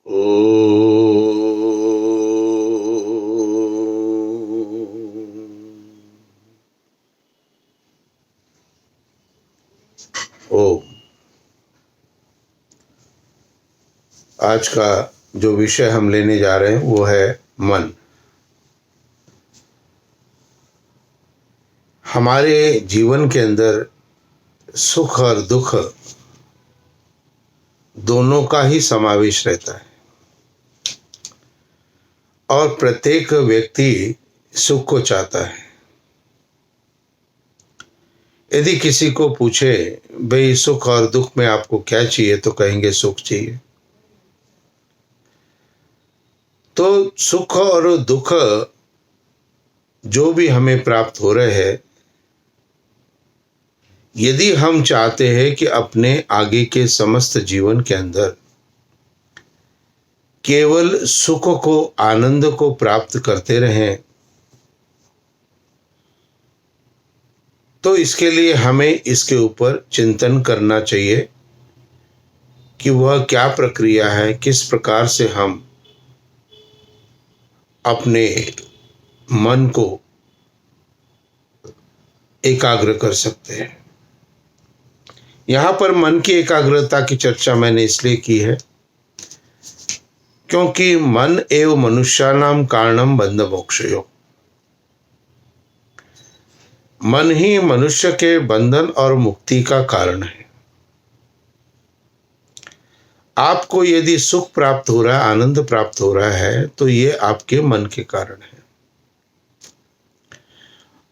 ओ आज का जो विषय हम लेने जा रहे हैं वो है मन। हमारे जीवन के अंदर सुख और दुख दोनों का ही समावेश रहता है और प्रत्येक व्यक्ति सुख को चाहता है। यदि किसी को पूछे भाई सुख और दुख में आपको क्या चाहिए, तो कहेंगे सुख चाहिए। तो सुख और दुख जो भी हमें प्राप्त हो रहे हैं, यदि हम चाहते हैं कि अपने आगे के समस्त जीवन के अंदर केवल सुख को, आनंद को प्राप्त करते रहें, तो इसके लिए हमें इसके ऊपर चिंतन करना चाहिए कि वह क्या प्रक्रिया है, किस प्रकार से हम अपने मन को एकाग्र कर सकते हैं। यहाँ पर मन की एकाग्रता की चर्चा मैंने इसलिए की है क्योंकि मन एव मनुष्याणाम कारणम बंध मोक्षयो। मन ही मनुष्य के बंधन और मुक्ति का कारण है। आपको यदि सुख प्राप्त हो रहा है, आनंद प्राप्त हो रहा है, तो ये आपके मन के कारण है।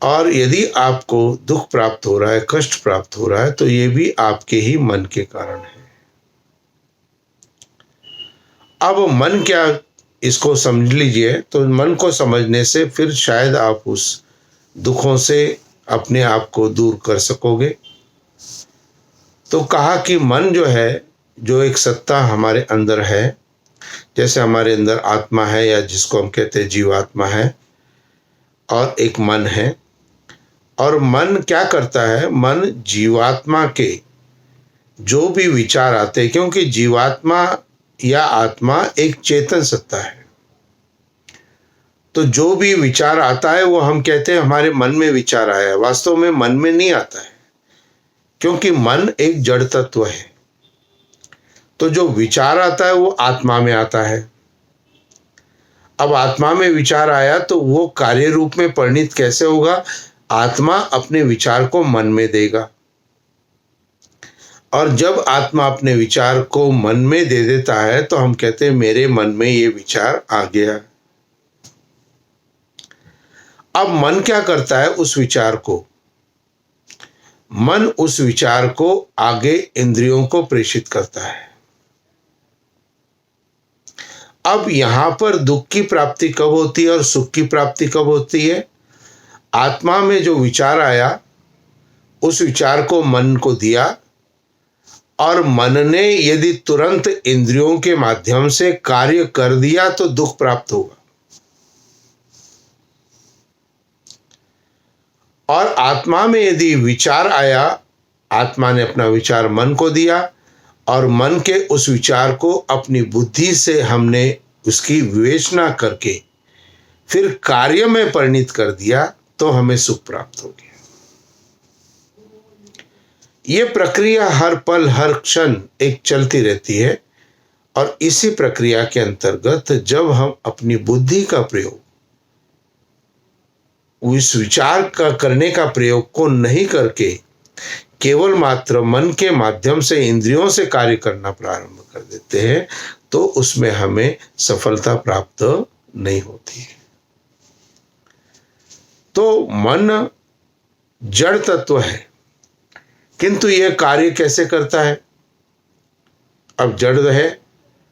और यदि आपको दुख प्राप्त हो रहा है, कष्ट प्राप्त हो रहा है, तो ये भी आपके ही मन के कारण है। अब मन क्या, इसको समझ लीजिए। तो मन को समझने से फिर शायद आप उस दुखों से अपने आप को दूर कर सकोगे। तो कहा कि मन जो है, जो एक सत्ता हमारे अंदर है, जैसे हमारे अंदर आत्मा है या जिसको हम कहते हैं जीवात्मा है, और एक मन है। और मन क्या करता है, मन जीवात्मा के जो भी विचार आते हैं, क्योंकि जीवात्मा या आत्मा एक चेतन सत्ता है, तो जो भी विचार आता है वो हम कहते हैं हमारे मन में विचार आया है। वास्तव में मन में नहीं आता है, क्योंकि मन एक जड़ तत्व है। तो जो विचार आता है वो आत्मा में आता है। अब आत्मा में विचार आया तो वो कार्य रूप में परिणित कैसे होगा? आत्मा अपने विचार को मन में देगा, और जब आत्मा अपने विचार को मन में दे देता है तो हम कहते हैं मेरे मन में ये विचार आ गया। अब मन क्या करता है? उस विचार को, मन उस विचार को आगे इंद्रियों को प्रेषित करता है। अब यहां पर दुख की प्राप्ति कब होती है और सुख की प्राप्ति कब होती है? आत्मा में जो विचार आया, उस विचार को मन को दिया, और मन ने यदि तुरंत इंद्रियों के माध्यम से कार्य कर दिया तो दुख प्राप्त होगा। और आत्मा में यदि विचार आया, आत्मा ने अपना विचार मन को दिया, और मन के उस विचार को अपनी बुद्धि से हमने उसकी विवेचना करके फिर कार्य में परिणित कर दिया, तो हमें सुख प्राप्त हो गया। ये प्रक्रिया हर पल हर क्षण एक चलती रहती है, और इसी प्रक्रिया के अंतर्गत जब हम अपनी बुद्धि का प्रयोग, उस विचार का करने का प्रयोग को नहीं करके केवल मात्र मन के माध्यम से इंद्रियों से कार्य करना प्रारंभ कर देते हैं, तो उसमें हमें सफलता प्राप्त नहीं होती है। तो मन जड़ तत्व है, किंतु यह कार्य कैसे करता है? अब जड़ है,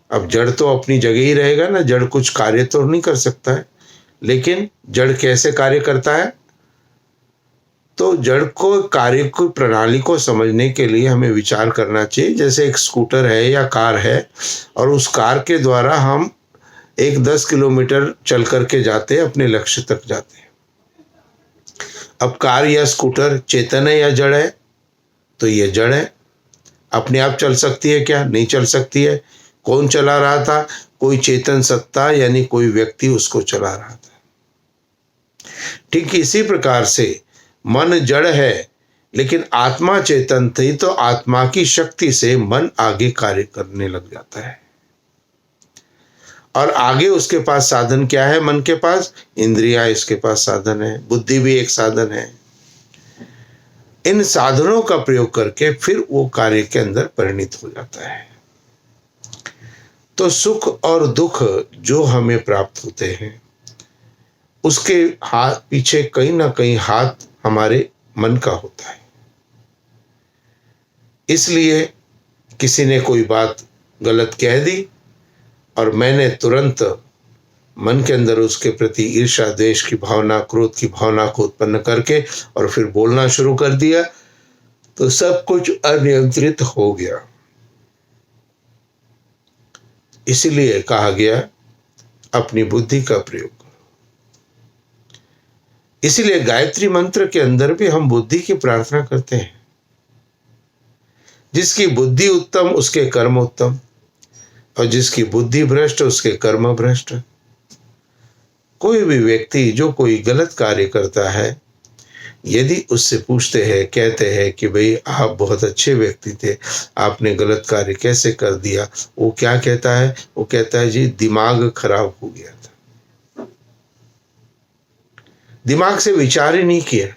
अब जड़ तो अपनी जगह ही रहेगा ना, जड़ कुछ कार्य तो नहीं कर सकता है। लेकिन जड़ कैसे कार्य करता है? तो जड़ को कार्य की प्रणाली को समझने के लिए हमें विचार करना चाहिए। जैसे एक स्कूटर है या कार है, और उस कार के द्वारा हम 10 किलोमीटर चल करके जाते हैं, अपने लक्ष्य तक जाते हैं। अब कार या स्कूटर चेतन है या जड़ है? तो ये जड़ है। अपने आप चल सकती है क्या? नहीं चल सकती है। कौन चला रहा था? कोई चेतन सत्ता यानी कोई व्यक्ति उसको चला रहा था। ठीक इसी प्रकार से मन जड़ है, लेकिन आत्मा चेतन थी, तो आत्मा की शक्ति से मन आगे कार्य करने लग जाता है। और आगे उसके पास साधन क्या है? मन के पास इंद्रियां, इसके पास साधन है, बुद्धि भी एक साधन है। इन साधनों का प्रयोग करके फिर वो कार्य के अंदर परिणित हो जाता है। तो सुख और दुख जो हमें प्राप्त होते हैं, उसके हाथ पीछे कहीं ना कहीं हाथ हमारे मन का होता है। इसलिए किसी ने कोई बात गलत कह दी और मैंने तुरंत मन के अंदर उसके प्रति ईर्ष्या, द्वेष की भावना, क्रोध की भावना को उत्पन्न करके और फिर बोलना शुरू कर दिया, तो सब कुछ अनियंत्रित हो गया। इसीलिए कहा गया अपनी बुद्धि का प्रयोग करो। इसीलिए गायत्री मंत्र के अंदर भी हम बुद्धि की प्रार्थना करते हैं। जिसकी बुद्धि उत्तम उसके कर्म उत्तम, और जिसकी बुद्धि भ्रष्ट उसके कर्म भ्रष्ट। कोई भी व्यक्ति जो कोई गलत कार्य करता है, यदि उससे पूछते हैं, कहते हैं कि भाई आप बहुत अच्छे व्यक्ति थे, आपने गलत कार्य कैसे कर दिया, वो क्या कहता है? वो कहता है जी दिमाग खराब हो गया था, दिमाग से विचार ही नहीं किया।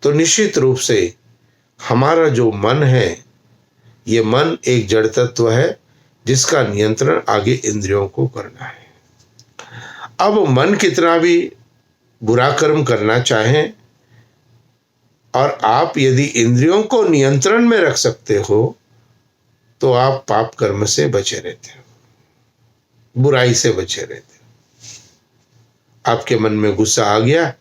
तो निश्चित रूप से हमारा जो मन है, ये मन एक जड़ तत्व है जिसका नियंत्रण आगे इंद्रियों को करना है। अब मन कितना भी बुरा कर्म करना चाहें, और आप यदि इंद्रियों को नियंत्रण में रख सकते हो, तो आप पाप कर्म से बचे रहते हो, बुराई से बचे रहते हो। आपके मन में गुस्सा आ गया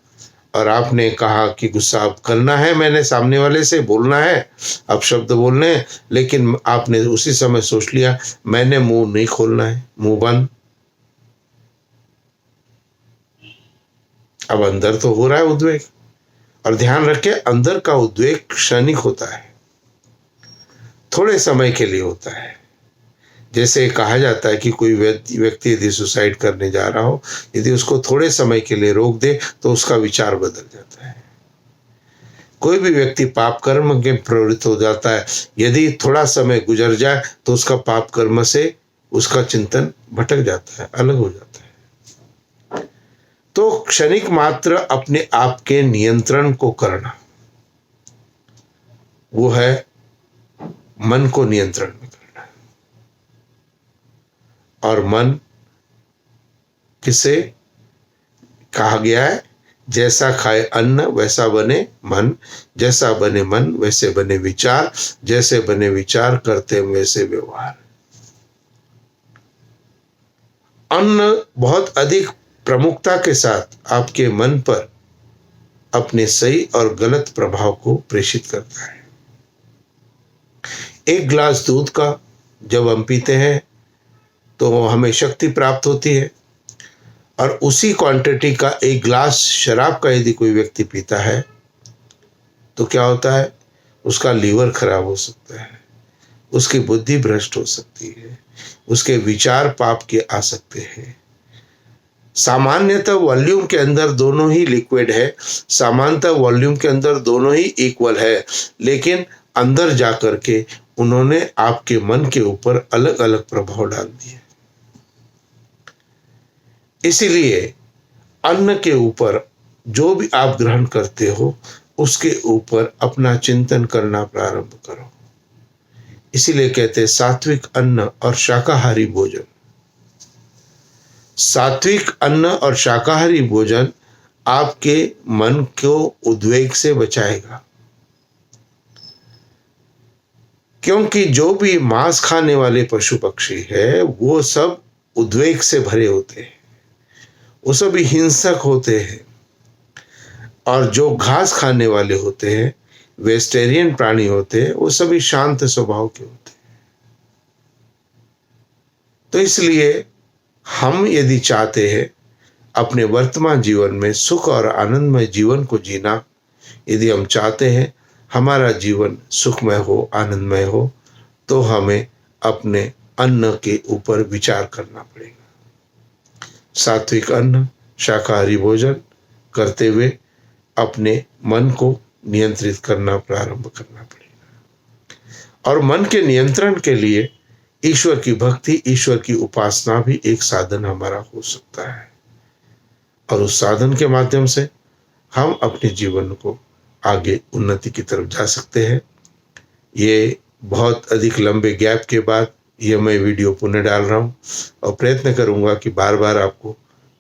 और आपने कहा कि गुस्सा अब करना है, मैंने सामने वाले से बोलना है, अब शब्द बोलने हैं, लेकिन आपने उसी समय सोच लिया मैंने मुंह नहीं खोलना है, मुंह बंद। अब अंदर तो हो रहा है उद्वेग, और ध्यान रखें अंदर का उद्वेग क्षणिक होता है, थोड़े समय के लिए होता है। जैसे कहा जाता है कि कोई व्यक्ति यदि सुसाइड करने जा रहा हो, यदि उसको थोड़े समय के लिए रोक दे तो उसका विचार बदल जाता है। कोई भी व्यक्ति पाप कर्म के प्रवृत्त हो जाता है, यदि थोड़ा समय गुजर जाए तो उसका पाप कर्म से उसका चिंतन भटक जाता है, अलग हो जाता है। तो क्षणिक मात्र अपने आप के नियंत्रण को करना, वो है मन को नियंत्रण में करना। और मन किसे कहा गया है? जैसा खाए अन्न वैसा बने मन, जैसा बने मन वैसे बने विचार, जैसे बने विचार करते वैसे व्यवहार। अन्न बहुत अधिक प्रमुखता के साथ आपके मन पर अपने सही और गलत प्रभाव को प्रेषित करता है। एक गिलास दूध का जब हम पीते हैं तो हमें शक्ति प्राप्त होती है, और उसी क्वांटिटी का एक गिलास शराब का यदि कोई व्यक्ति पीता है तो क्या होता है? उसका लीवर खराब हो सकता है, उसकी बुद्धि भ्रष्ट हो सकती है, उसके विचार पाप के आ सकते हैं। सामान्यतः वॉल्यूम के अंदर दोनों ही लिक्विड है, सामान्यतः वॉल्यूम के अंदर दोनों ही इक्वल है, लेकिन अंदर जाकर के उन्होंने आपके मन के ऊपर अलग अलग प्रभाव डाल दिए। इसीलिए अन्न के ऊपर जो भी आप ग्रहण करते हो उसके ऊपर अपना चिंतन करना प्रारंभ करो। इसीलिए कहते हैं सात्विक अन्न और शाकाहारी भोजन। सात्विक अन्न और शाकाहारी भोजन आपके मन को उद्वेग से बचाएगा, क्योंकि जो भी मांस खाने वाले पशु पक्षी है वो सब उद्वेग से भरे होते हैं, वो सभी हिंसक होते हैं। और जो घास खाने वाले होते हैं, वेजिटेरियन प्राणी होते हैं, वो सभी शांत स्वभाव के होते हैं। तो इसलिए हम यदि चाहते हैं अपने वर्तमान जीवन में सुख और आनंदमय जीवन को जीना, यदि हम चाहते हैं हमारा जीवन सुखमय हो, आनंदमय हो, तो हमें अपने अन्न के ऊपर विचार करना पड़ेगा। सात्विक अन्न, शाकाहारी भोजन करते हुए अपने मन को नियंत्रित करना प्रारंभ करना पड़ेगा। और मन के नियंत्रण के लिए ईश्वर की भक्ति, ईश्वर की उपासना भी एक साधन हमारा हो सकता है। और उस साधन के माध्यम से हम अपने जीवन को आगे उन्नति की तरफ जा सकते हैं। ये बहुत अधिक लंबे गैप के बाद ये मैं वीडियो पुनः डाल रहा हूँ और प्रयत्न करूँगा कि बार बार आपको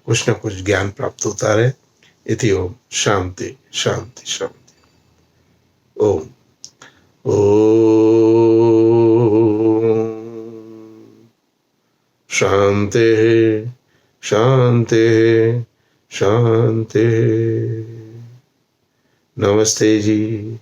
कुछ न कुछ ज्ञान प्राप्त होता रहे। इति ओम शांति शांति शांति। ओम ओम शांति शांति शांति। नमस्ते जी।